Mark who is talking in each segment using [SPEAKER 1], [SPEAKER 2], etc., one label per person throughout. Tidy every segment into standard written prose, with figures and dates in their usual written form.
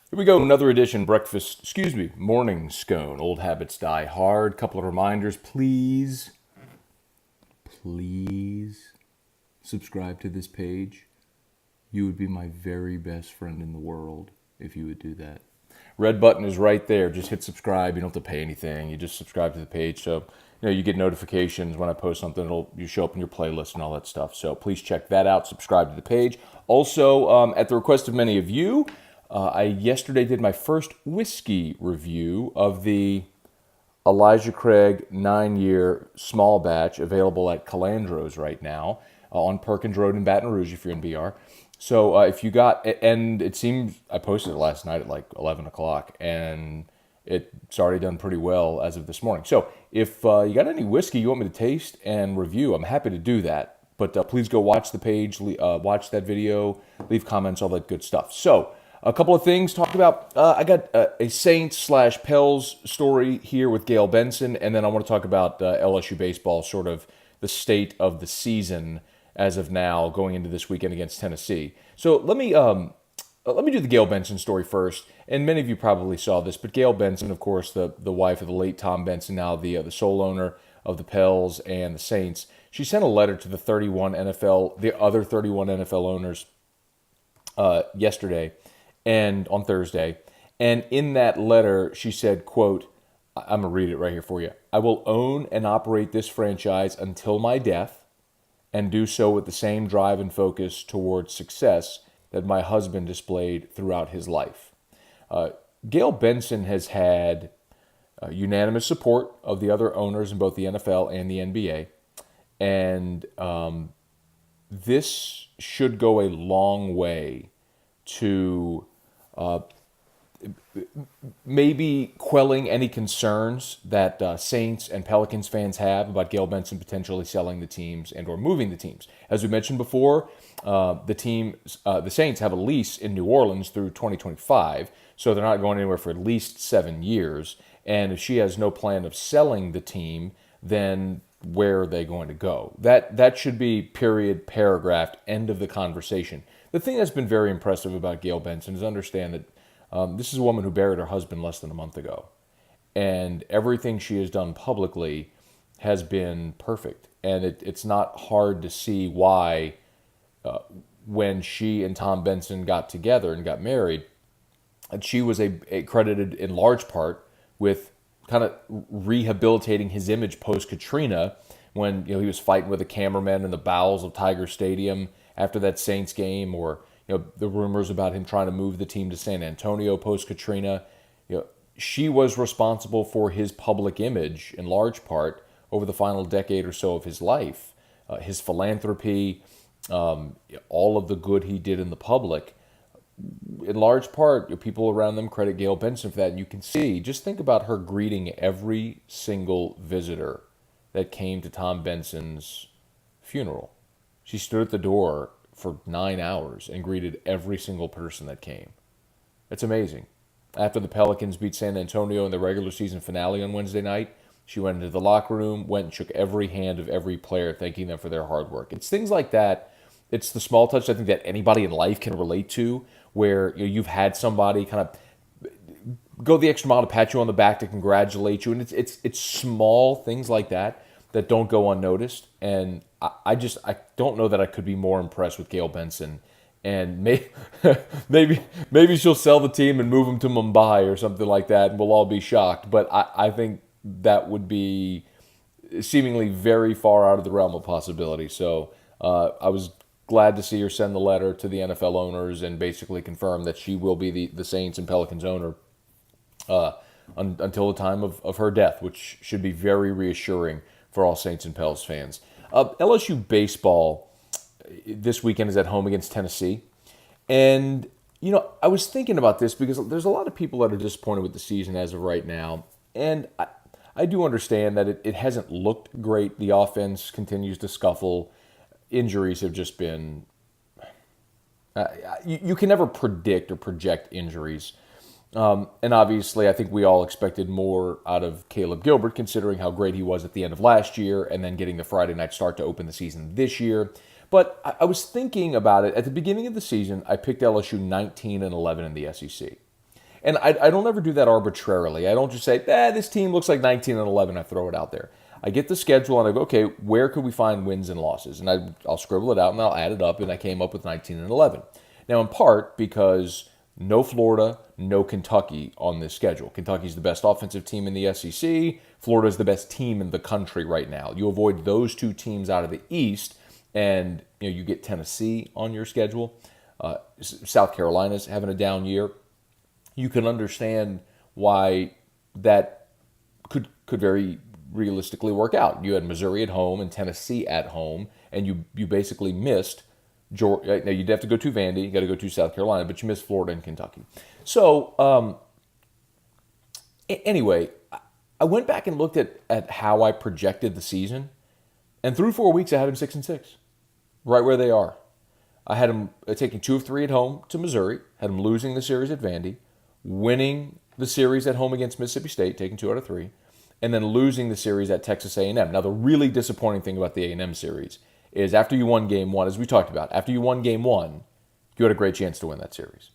[SPEAKER 1] Here we go, another edition, morning scone. Old habits die hard. Couple of reminders, please subscribe to this page. You would be my very best friend in the world if you would do that. Red button is right there. Just hit subscribe. You don't have to pay anything. You just subscribe to the page. So, you get notifications when I post something. You show up in your playlist and all that stuff. So please check that out. Subscribe to the page. Also, at the request of many of you, I yesterday did my first whiskey review of the Elijah Craig 9-year small batch, available at Calandro's right now on Perkins Road in Baton Rouge if you're in BR. So if you got, and it seems, I posted it last night at like 11 o'clock, and it's already done pretty well as of this morning. So if you got any whiskey you want me to taste and review, I'm happy to do that. But please go watch the page, watch that video, leave comments, all that good stuff. So a couple of things talked about. I got a Saints/Pels story here with Gayle Benson, and then I want to talk about LSU baseball, sort of the state of the season as of now, going into this weekend against Tennessee. So let me do the Gayle Benson story first. And many of you probably saw this, but Gayle Benson, of course, the wife of the late Tom Benson, now the sole owner of the Pels and the Saints, she sent a letter to the other 31 NFL owners yesterday and on Thursday. And in that letter, she said, quote, I'm going to read it right here for you. I will own and operate this franchise until my death, and do so with the same drive and focus towards success that my husband displayed throughout his life. Gayle Benson has had unanimous support of the other owners in both the NFL and the NBA, and this should go a long way to maybe quelling any concerns that Saints and Pelicans fans have about Gayle Benson potentially selling the teams and or moving the teams. As we mentioned before, the Saints have a lease in New Orleans through 2025, so they're not going anywhere for at least 7 years. And if she has no plan of selling the team, then where are they going to go? That should be period, paragraph, end of the conversation. The thing that's been very impressive about Gayle Benson is understand that this is a woman who buried her husband less than a month ago. And everything she has done publicly has been perfect. And it's not hard to see why, when she and Tom Benson got together and got married, that she was credited in large part with kind of rehabilitating his image post-Katrina, when he was fighting with a cameraman in the bowels of Tiger Stadium after that Saints game, or the rumors about him trying to move the team to San Antonio post-Katrina. She was responsible for his public image in large part over the final decade or so of his life. His philanthropy, all of the good he did in the public. In large part, people around them credit Gayle Benson for that. And you can see, just think about her greeting every single visitor that came to Tom Benson's funeral. She stood at the door for 9 hours and greeted every single person that came. It's amazing. After the Pelicans beat San Antonio in the regular season finale on Wednesday night, she went into the locker room, went and shook every hand of every player, thanking them for their hard work. It's things like that. It's the small touch I think that anybody in life can relate to, where you've had somebody kind of go the extra mile to pat you on the back, to congratulate you, and it's small things like that don't go unnoticed. And I don't know that I could be more impressed with Gayle Benson. And maybe she'll sell the team and move them to Mumbai or something like that, and we'll all be shocked. But I think that would be seemingly very far out of the realm of possibility. So I was glad to see her send the letter to the NFL owners and basically confirm that she will be the Saints and Pelicans owner until the time of her death, which should be very reassuring for all Saints and Pels fans. LSU baseball this weekend is at home against Tennessee. And, I was thinking about this because there's a lot of people that are disappointed with the season as of right now. And I do understand that it hasn't looked great. The offense continues to scuffle. Injuries have just been... you can never predict or project injuries. And obviously, I think we all expected more out of Caleb Gilbert, considering how great he was at the end of last year and then getting the Friday night start to open the season this year. But I was thinking about it. At the beginning of the season, I picked LSU 19-11 in the SEC. And I don't ever do that arbitrarily. I don't just say, this team looks like 19-11. I throw it out there. I get the schedule and I go, okay, where could we find wins and losses? And I'll scribble it out and I'll add it up, and I came up with 19-11. Now, in part because no Florida, no Kentucky on this schedule. Kentucky's the best offensive team in the SEC. Florida's the best team in the country right now. You avoid those two teams out of the East, and you get Tennessee on your schedule. South Carolina's having a down year. You can understand why that could very realistically work out. You had Missouri at home and Tennessee at home, and you basically missed Georgia. Now you'd have to go to Vandy, you got to go to South Carolina, but you missed Florida and Kentucky. So anyway, I went back and looked at how I projected the season, and through 4 weeks I had them 6-6, right where they are. I had them taking 2 of 3 at home to Missouri, had them losing the series at Vandy, winning the series at home against Mississippi State, taking 2 out of 3, and then losing the series at Texas A&M. Now, the really disappointing thing about the A&M series is after you won game 1, as we talked about, after you won game 1, you had a great chance to win that series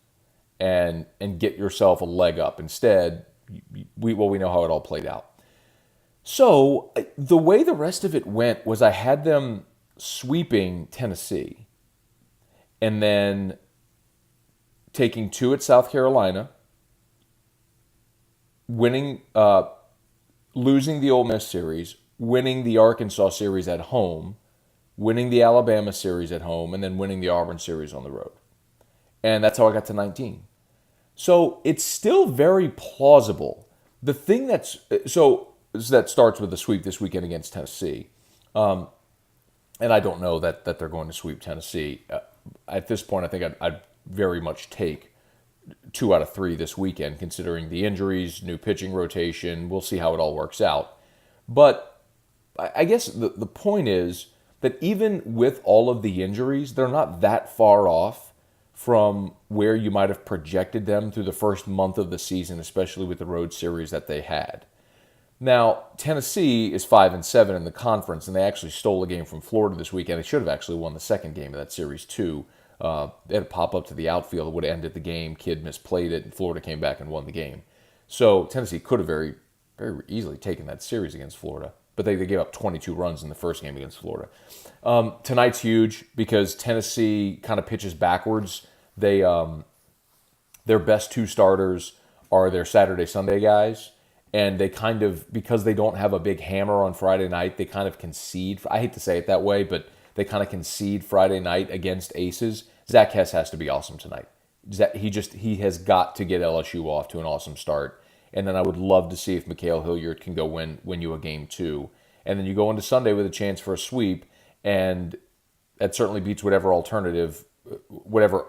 [SPEAKER 1] and get yourself a leg up. Instead, we know how it all played out. So the way the rest of it went was I had them sweeping Tennessee and then taking 2 at South Carolina, winning, losing the Ole Miss series, winning the Arkansas series at home, winning the Alabama series at home, and then winning the Auburn series on the road. And that's how I got to 19. So it's still very plausible. The thing that starts with the sweep this weekend against Tennessee. And I don't know that they're going to sweep Tennessee. At this point, I think I'd very much take 2 out of 3 this weekend, considering the injuries, new pitching rotation. We'll see how it all works out. But I guess the point is that even with all of the injuries, they're not that far off from where you might have projected them through the first month of the season, especially with the road series that they had. Now, Tennessee is 5-7 in the conference, and they actually stole a game from Florida this weekend. They should have actually won the second game of that series, too. They had a pop-up to the outfield. It would have ended the game. Kid misplayed it, and Florida came back and won the game. So Tennessee could have very, very easily taken that series against Florida. But they gave up 22 runs in the first game against Florida. Tonight's huge because Tennessee kind of pitches backwards. Their best 2 starters are their Saturday-Sunday guys. And they kind of, because they don't have a big hammer on Friday night, they kind of concede. I hate to say it that way, but they kind of concede Friday night against aces. Zach Hess has to be awesome tonight. He has got to get LSU off to an awesome start. And then I would love to see if Mikhail Hilliard can go win you a game 2. And then you go into Sunday with a chance for a sweep, and that certainly beats whatever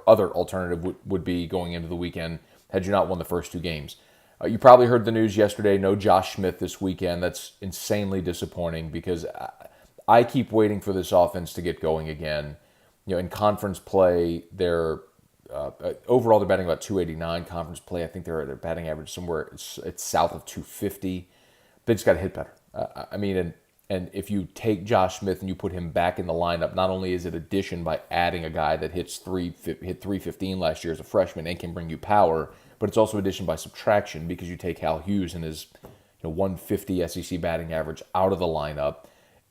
[SPEAKER 1] other alternative would be going into the weekend had you not won the first 2 games. You probably heard the news yesterday, no Josh Smith this weekend. That's insanely disappointing because I keep waiting for this offense to get going again. In conference play, they're overall they're batting about 289. Conference play, I think they're at a batting average somewhere it's south of 250. They just got to hit better. And if you take Josh Smith and you put him back in the lineup, not only is it addition by adding a guy that hit 315 last year as a freshman and can bring you power, but it's also addition by subtraction because you take Hal Hughes and his 150 SEC batting average out of the lineup,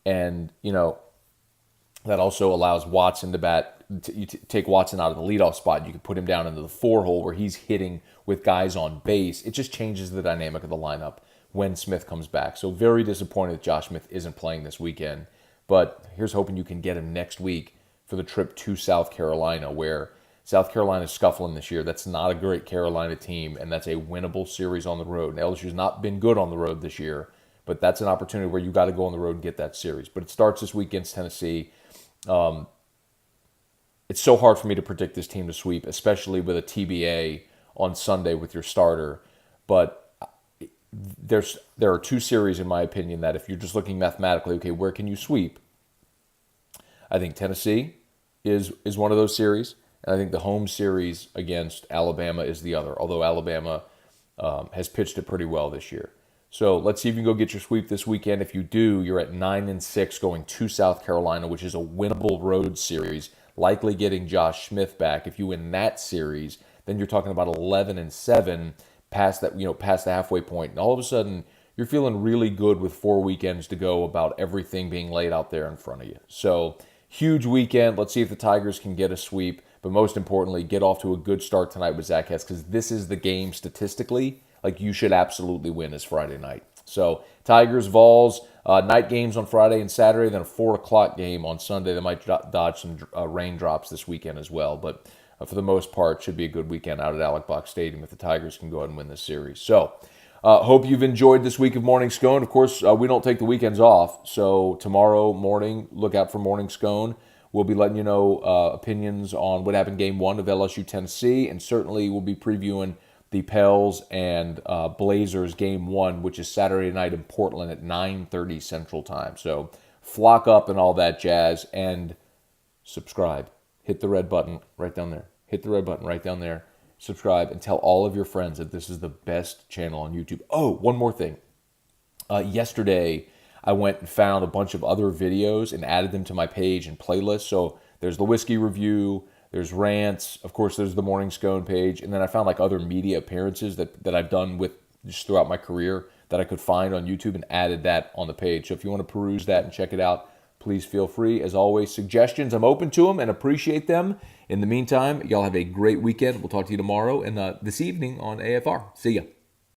[SPEAKER 1] and that also allows Watson to bat. You take Watson out of the leadoff spot, you can put him down into the 4 hole where he's hitting with guys on base. It just changes the dynamic of the lineup when Smith comes back. So very disappointed that Josh Smith isn't playing this weekend, but here's hoping you can get him next week for the trip to South Carolina, where South Carolina's scuffling this year. That's not a great Carolina team, and that's a winnable series on the road. And LSU's not been good on the road this year, but that's an opportunity where you got to go on the road and get that series. But it starts this week against Tennessee. It's so hard for me to predict this team to sweep, especially with a TBA on Sunday with your starter. But there are 2 series, in my opinion, that if you're just looking mathematically, okay, where can you sweep? I think Tennessee is one of those series. And I think the home series against Alabama is the other, although Alabama has pitched it pretty well this year. So let's see if you can go get your sweep this weekend. If you do, you're at 9-6 going to South Carolina, which is a winnable road series, likely getting Josh Smith back. If you win that series, then you're talking about 11-7, past that, past the halfway point, and all of a sudden you're feeling really good with 4 weekends to go about everything being laid out there in front of you. So huge weekend. Let's see if the Tigers can get a sweep, but most importantly, get off to a good start tonight with Zach Hess, because this is the game statistically, like, you should absolutely win is Friday night. So Tigers, Vols, night games on Friday and Saturday, then a 4 o'clock game on Sunday. They might dodge some raindrops this weekend as well, but for the most part, should be a good weekend out at Alex Box Stadium if the Tigers can go ahead and win this series. So hope you've enjoyed this week of Morning Scone. Of course, we don't take the weekends off, so tomorrow morning, look out for Morning Scone. We'll be letting you know opinions on what happened Game 1 of LSU Tennessee, and certainly we'll be previewing the Pels and Blazers Game 1, which is Saturday night in Portland at 9:30 Central Time. So flock up and all that jazz, and subscribe. Hit the red button right down there. Hit the red button right down there. Subscribe, and tell all of your friends that this is the best channel on YouTube. Oh, one more thing. Yesterday, I went and found a bunch of other videos and added them to my page and playlist. So there's the whiskey review, there's rants, of course there's the Morning Scone page, and then I found like other media appearances that I've done with just throughout my career that I could find on YouTube, and added that on the page. So if you want to peruse that and check it out, please feel free. As always, suggestions, I'm open to them and appreciate them. In the meantime, y'all have a great weekend. We'll talk to you tomorrow and this evening on AFR. See ya.